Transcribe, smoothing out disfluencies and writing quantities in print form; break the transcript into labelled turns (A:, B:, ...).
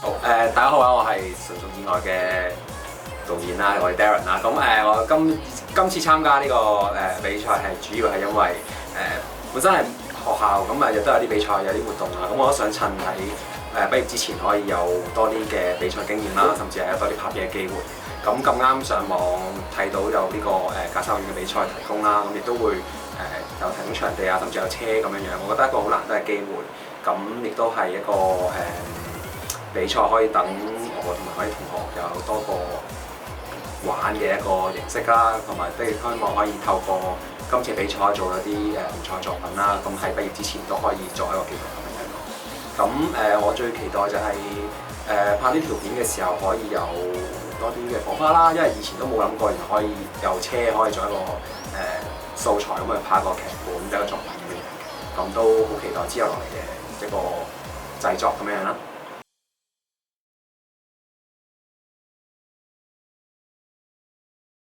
A: 好大家好啊！我係純屬意外嘅導演啦，我係 Darren 啦。咁我今次參加呢個比賽係主要係因為本身係學校咁亦都有啲比賽有啲活動啦。咁我都想趁喺畢業之前可以有多啲嘅比賽經驗啦，甚至係有多啲拍片嘅機會。咁啱上網睇到有呢個駕駛學院嘅比賽提供啦，咁亦都會有提供場地啊，甚至有車咁樣樣。我覺得一個好難得嘅機會，咁亦都係一個比賽可以等我同埋我啲同學有多個玩嘅一個形式啦，同埋都希望可以透過今次比賽做一啲聯賽作品啦。咁喺畢業之前都可以作一個記錄咁樣咯。咁我最期待就係拍呢條片嘅時候可以有多啲嘅火花啦，因為以前都冇諗過原來可以有車可以做一個素材咁去拍一個劇本一個作品咁樣嘅，咁都好期待之後落嚟嘅一個製作咁樣啦。